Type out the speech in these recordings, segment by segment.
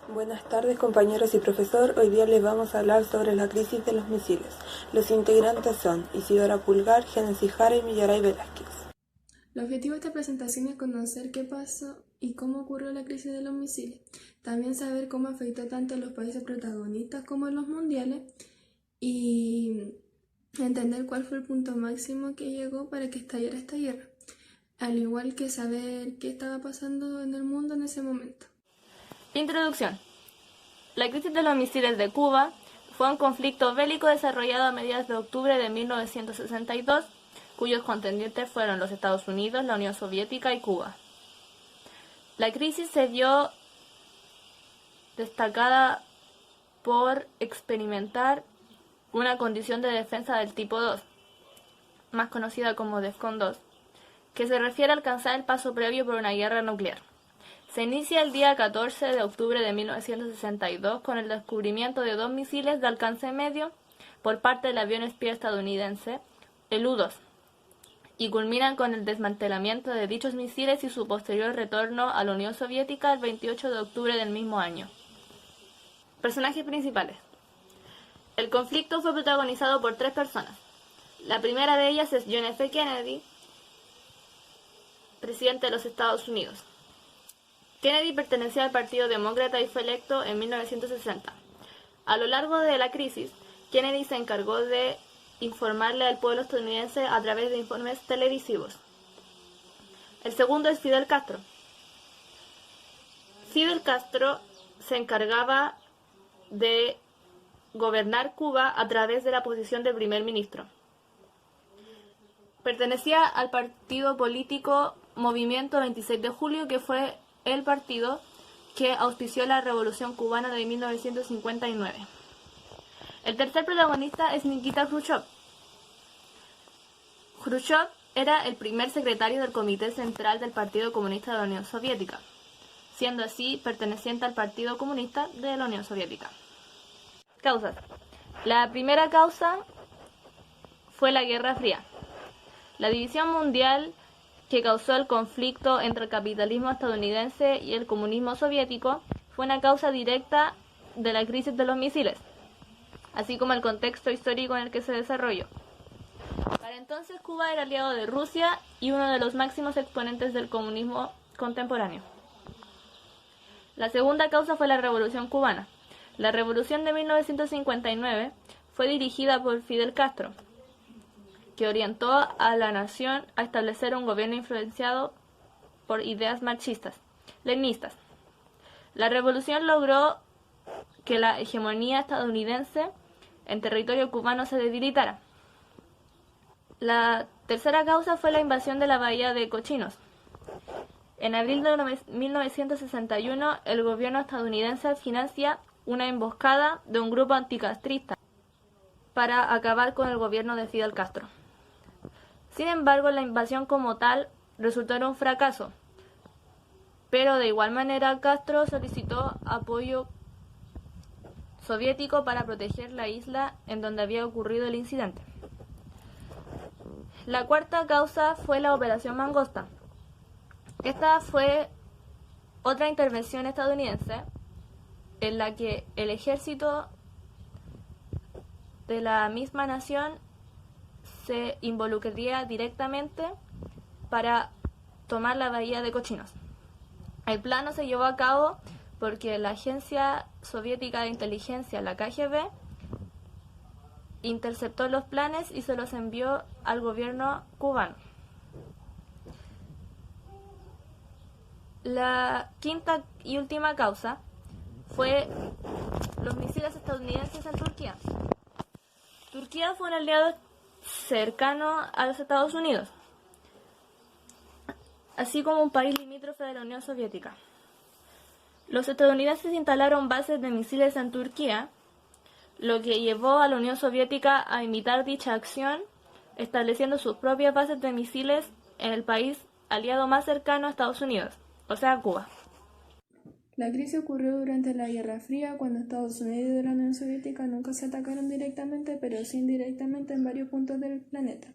Buenas tardes compañeros y profesor, hoy día les vamos a hablar sobre la crisis de los misiles. Los integrantes son Isidora Pulgar, Génesis Jara y Millaray Velázquez. El objetivo de esta presentación es conocer qué pasó y cómo ocurrió la crisis de los misiles, también saber cómo afectó tanto a los países protagonistas como a los mundiales y entender cuál fue el punto máximo que llegó para que estallara esta guerra, al igual que saber qué estaba pasando en el mundo en ese momento. Introducción. La crisis de los misiles de Cuba fue un conflicto bélico desarrollado a mediados de octubre de 1962, cuyos contendientes fueron los Estados Unidos, la Unión Soviética y Cuba. La crisis se vio destacada por experimentar una condición de defensa del tipo 2, más conocida como DEFCON 2, que se refiere a alcanzar el paso previo por una guerra nuclear. Se inicia el día 14 de octubre de 1962 con el descubrimiento de 2 misiles de alcance medio por parte del avión espía estadounidense, el U-2, y culminan con el desmantelamiento de dichos misiles y su posterior retorno a la Unión Soviética el 28 de octubre del mismo año. Personajes principales. El conflicto fue protagonizado por 3 personas. La primera de ellas es John F. Kennedy, presidente de los Estados Unidos. Kennedy pertenecía al Partido Demócrata y fue electo en 1960. A lo largo de la crisis, Kennedy se encargó de informarle al pueblo estadounidense a través de informes televisivos. El segundo es Fidel Castro. Fidel Castro se encargaba de gobernar Cuba a través de la posición de primer ministro. Pertenecía al partido político Movimiento 26 de Julio, que fue el partido que auspició la Revolución Cubana de 1959. El tercer protagonista es Nikita Khrushchev. Khrushchev era el primer secretario del Comité Central del Partido Comunista de la Unión Soviética, siendo así perteneciente al Partido Comunista de la Unión Soviética. Causas. La primera causa fue la Guerra Fría. La división mundial que causó el conflicto entre el capitalismo estadounidense y el comunismo soviético fue una causa directa de la crisis de los misiles, así como el contexto histórico en el que se desarrolló. Para entonces Cuba era aliado de Rusia y uno de los máximos exponentes del comunismo contemporáneo. La segunda causa fue la Revolución Cubana. La Revolución de 1959 fue dirigida por Fidel Castro, que orientó a la nación a establecer un gobierno influenciado por ideas marxistas, leninistas. La revolución logró que la hegemonía estadounidense en territorio cubano se debilitara. La tercera causa fue la invasión de la bahía de Cochinos. En abril de 1961, el gobierno estadounidense financia una emboscada de un grupo anticastrista para acabar con el gobierno de Fidel Castro. Sin embargo, la invasión como tal resultó en un fracaso, pero de igual manera Castro solicitó apoyo soviético para proteger la isla en donde había ocurrido el incidente. La cuarta causa fue la Operación Mangosta. Esta fue otra intervención estadounidense en la que el ejército de la misma nación se involucraría directamente para tomar la bahía de Cochinos. El plan no se llevó a cabo porque la agencia soviética de inteligencia, la KGB, interceptó los planes y se los envió al gobierno cubano. La quinta y última causa fue los misiles estadounidenses en Turquía. Turquía fue un aliado cercano a los Estados Unidos, así como un país limítrofe de la Unión Soviética. Los estadounidenses instalaron bases de misiles en Turquía, lo que llevó a la Unión Soviética a imitar dicha acción, estableciendo sus propias bases de misiles en el país aliado más cercano a Estados Unidos, o sea, Cuba. La crisis ocurrió durante la Guerra Fría, cuando Estados Unidos y la Unión Soviética nunca se atacaron directamente, pero sí indirectamente en varios puntos del planeta.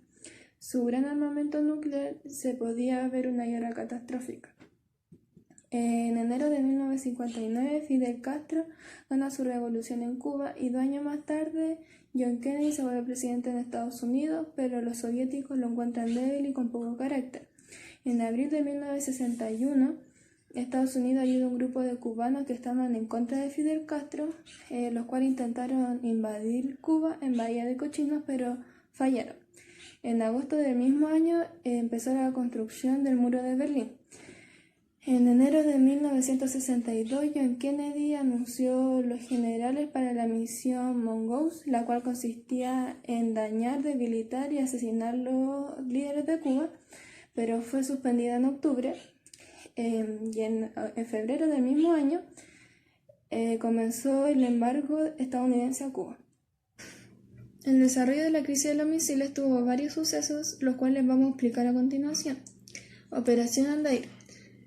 Su gran armamento nuclear se podía ver una guerra catastrófica. En enero de 1959, Fidel Castro gana su revolución en Cuba y 2 años más tarde, John Kennedy se vuelve presidente en Estados Unidos, pero los soviéticos lo encuentran débil y con poco carácter. En abril de 1961, Estados Unidos ayuda a un grupo de cubanos que estaban en contra de Fidel Castro, los cuales intentaron invadir Cuba en Bahía de Cochinos, pero fallaron. En agosto del mismo año empezó la construcción del Muro de Berlín. En enero de 1962, John Kennedy anunció los generales para la misión Mongoose, la cual consistía en dañar, debilitar y asesinar los líderes de Cuba, pero fue suspendida en octubre. Y en febrero del mismo año comenzó el embargo estadounidense a Cuba. El desarrollo de la crisis de los misiles tuvo varios sucesos, los cuales vamos a explicar a continuación. Operación Andair.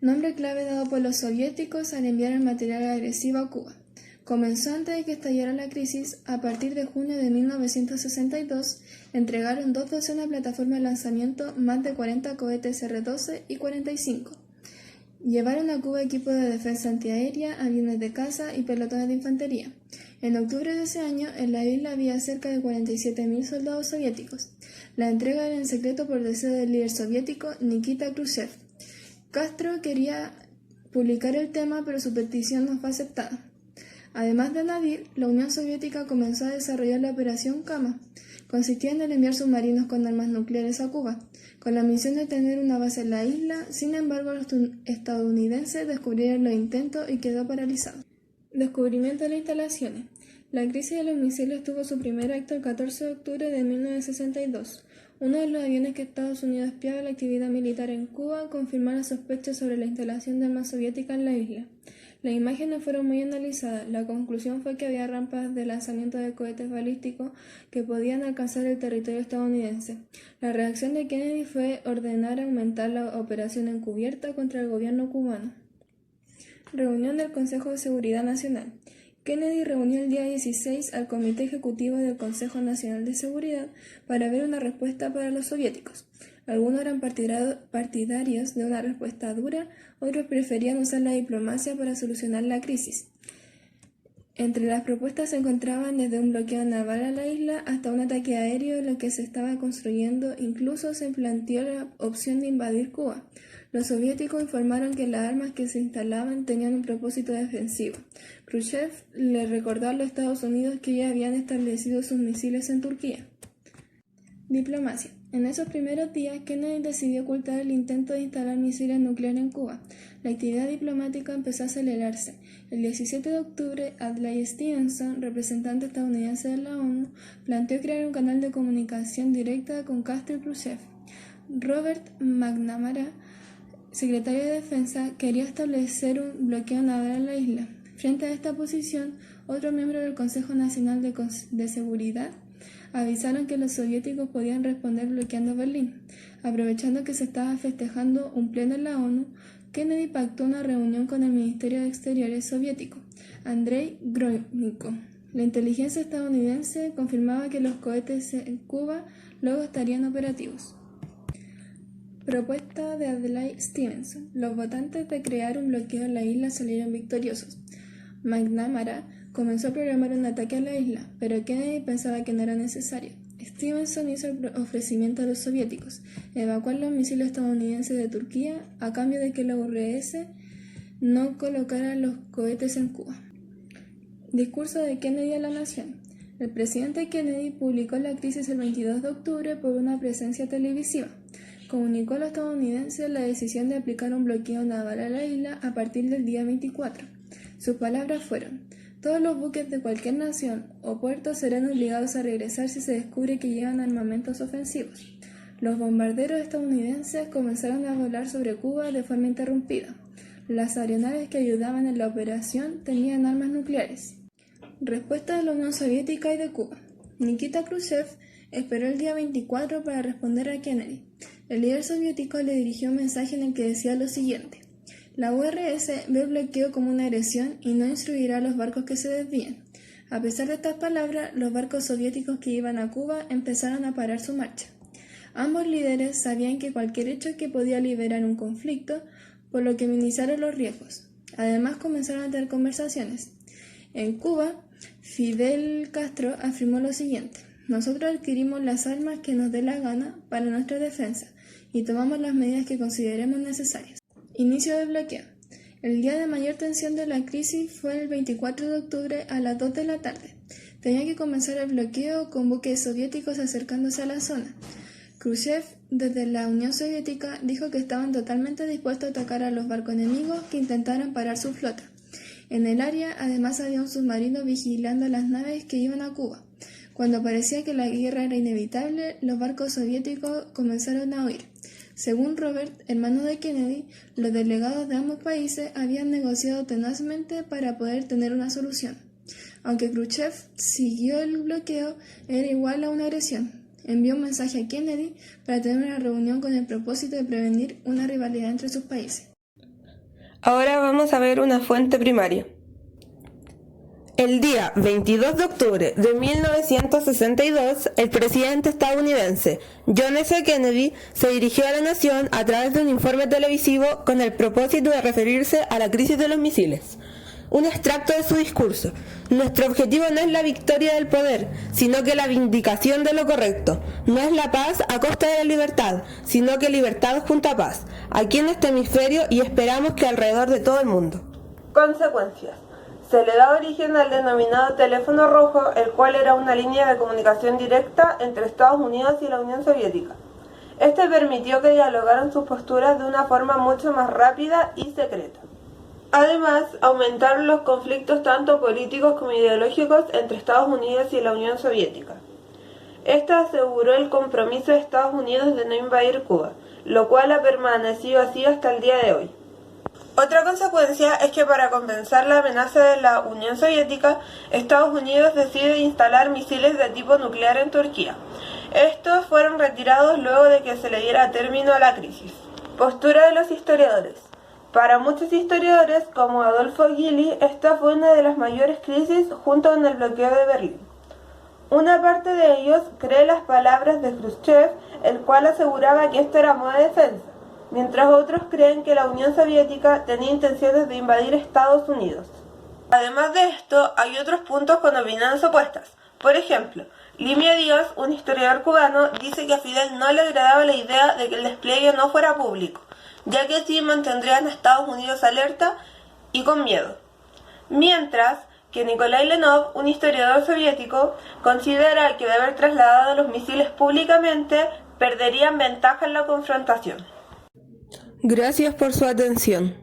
Nombre clave dado por los soviéticos al enviar el material agresivo a Cuba. Comenzó antes de que estallara la crisis. A partir de junio de 1962, entregaron 2 docenas de plataformas de lanzamiento, más de 40 cohetes R-12 y 45. Llevaron a Cuba equipos de defensa antiaérea, aviones de caza y pelotones de infantería. En octubre de ese año, en la isla había cerca de 47.000 soldados soviéticos. La entrega era en secreto por deseo del líder soviético Nikita Khrushchev. Castro quería publicar el tema, pero su petición no fue aceptada. Además de Nadir, la Unión Soviética comenzó a desarrollar la Operación Kama. Consistía en el enviar submarinos con armas nucleares a Cuba, con la misión de tener una base en la isla. Sin embargo, los estadounidenses descubrieron los intentos y quedó paralizado. Descubrimiento de las instalaciones. La crisis de los misiles tuvo su primer acto el 14 de octubre de 1962. Uno de los aviones que Estados Unidos espiaba la actividad militar en Cuba confirmó las sospechas sobre la instalación de armas soviéticas en la isla. Las imágenes fueron muy analizadas. La conclusión fue que había rampas de lanzamiento de cohetes balísticos que podían alcanzar el territorio estadounidense. La reacción de Kennedy fue ordenar aumentar la operación encubierta contra el gobierno cubano. Reunión del Consejo de Seguridad Nacional. Kennedy reunió el día 16 al Comité Ejecutivo del Consejo Nacional de Seguridad para ver una respuesta para los soviéticos. Algunos eran partidarios de una respuesta dura, otros preferían usar la diplomacia para solucionar la crisis. Entre las propuestas se encontraban desde un bloqueo naval a la isla hasta un ataque aéreo en lo que se estaba construyendo. Incluso se planteó la opción de invadir Cuba. Los soviéticos informaron que las armas que se instalaban tenían un propósito defensivo. Khrushchev le recordó a los Estados Unidos que ya habían establecido sus misiles en Turquía. Diplomacia. En esos primeros días, Kennedy decidió ocultar el intento de instalar misiles nucleares en Cuba. La actividad diplomática empezó a acelerarse. El 17 de octubre, Adlai Stevenson, representante estadounidense de la ONU, planteó crear un canal de comunicación directa con Castro y Khrushchev. Robert McNamara, secretario de Defensa, quería establecer un bloqueo naval en la isla. Frente a esta posición, otros miembros del Consejo Nacional de Seguridad avisaron que los soviéticos podían responder bloqueando Berlín. Aprovechando que se estaba festejando un pleno en la ONU, Kennedy pactó una reunión con el Ministerio de Exteriores soviético, Andrei Gromyko. La inteligencia estadounidense confirmaba que los cohetes en Cuba luego estarían operativos. Propuesta de Adlai Stevenson. Los votantes de crear un bloqueo en la isla salieron victoriosos. McNamara comenzó a programar un ataque a la isla, pero Kennedy pensaba que no era necesario. Stevenson hizo el ofrecimiento a los soviéticos, evacuar los misiles estadounidenses de Turquía a cambio de que la URSS no colocara los cohetes en Cuba. Discurso de Kennedy a la nación. El presidente Kennedy publicó la crisis el 22 de octubre por una presencia televisiva. Comunicó a los estadounidenses la decisión de aplicar un bloqueo naval a la isla a partir del día 24. Sus palabras fueron: todos los buques de cualquier nación o puerto serán obligados a regresar si se descubre que llevan armamentos ofensivos. Los bombarderos estadounidenses comenzaron a volar sobre Cuba de forma interrumpida. Las aeronaves que ayudaban en la operación tenían armas nucleares. Respuesta de la Unión Soviética y de Cuba. Nikita Khrushchev esperó el día 24 para responder a Kennedy. El líder soviético le dirigió un mensaje en el que decía lo siguiente: la URSS ve el bloqueo como una agresión y no instruirá a los barcos que se desvíen. A pesar de estas palabras, los barcos soviéticos que iban a Cuba empezaron a parar su marcha. Ambos líderes sabían que cualquier hecho que podía liberar un conflicto por lo que minimizaron los riesgos. Además, comenzaron a tener conversaciones. En Cuba, Fidel Castro afirmó lo siguiente: nosotros adquirimos las armas que nos dé la gana para nuestra defensa y tomamos las medidas que consideremos necesarias. Inicio del bloqueo. El día de mayor tensión de la crisis fue el 24 de octubre a las 2 de la tarde. Tenía que comenzar el bloqueo con buques soviéticos acercándose a la zona. Khrushchev, desde la Unión Soviética, dijo que estaban totalmente dispuestos a atacar a los barcos enemigos que intentaran parar su flota. En el área, además, había un submarino vigilando las naves que iban a Cuba. Cuando parecía que la guerra era inevitable, los barcos soviéticos comenzaron a huir. Según Robert, hermano de Kennedy, los delegados de ambos países habían negociado tenazmente para poder tener una solución. Aunque Khrushchev siguió el bloqueo, era igual a una agresión. Envió un mensaje a Kennedy para tener una reunión con el propósito de prevenir una rivalidad entre sus países. Ahora vamos a ver una fuente primaria. El día 22 de octubre de 1962, el presidente estadounidense John F. Kennedy se dirigió a la nación a través de un informe televisivo con el propósito de referirse a la crisis de los misiles. Un extracto de su discurso: nuestro objetivo no es la victoria del poder, sino que la vindicación de lo correcto. No es la paz a costa de la libertad, sino que libertad junto a paz, aquí en este hemisferio y esperamos que alrededor de todo el mundo. Consecuencias. Se le da origen al denominado teléfono rojo, el cual era una línea de comunicación directa entre Estados Unidos y la Unión Soviética. Este permitió que dialogaran sus posturas de una forma mucho más rápida y secreta. Además, aumentaron los conflictos tanto políticos como ideológicos entre Estados Unidos y la Unión Soviética. Esta aseguró el compromiso de Estados Unidos de no invadir Cuba, lo cual ha permanecido así hasta el día de hoy. Otra consecuencia es que para compensar la amenaza de la Unión Soviética, Estados Unidos decide instalar misiles de tipo nuclear en Turquía. Estos fueron retirados luego de que se le diera término a la crisis. Postura de los historiadores. Para muchos historiadores, como Adolfo Gili, esta fue una de las mayores crisis junto con el bloqueo de Berlín. Una parte de ellos cree las palabras de Khrushchev, el cual aseguraba que esto era modo de defensa, mientras otros creen que la Unión Soviética tenía intenciones de invadir Estados Unidos. Además de esto, hay otros puntos con opiniones opuestas. Por ejemplo, Limia Díaz, un historiador cubano, dice que a Fidel no le agradaba la idea de que el despliegue no fuera público, ya que así mantendrían a Estados Unidos alerta y con miedo. Mientras que Nikolai Lenov, un historiador soviético, considera que de haber trasladado los misiles públicamente, perderían ventaja en la confrontación. Gracias por su atención.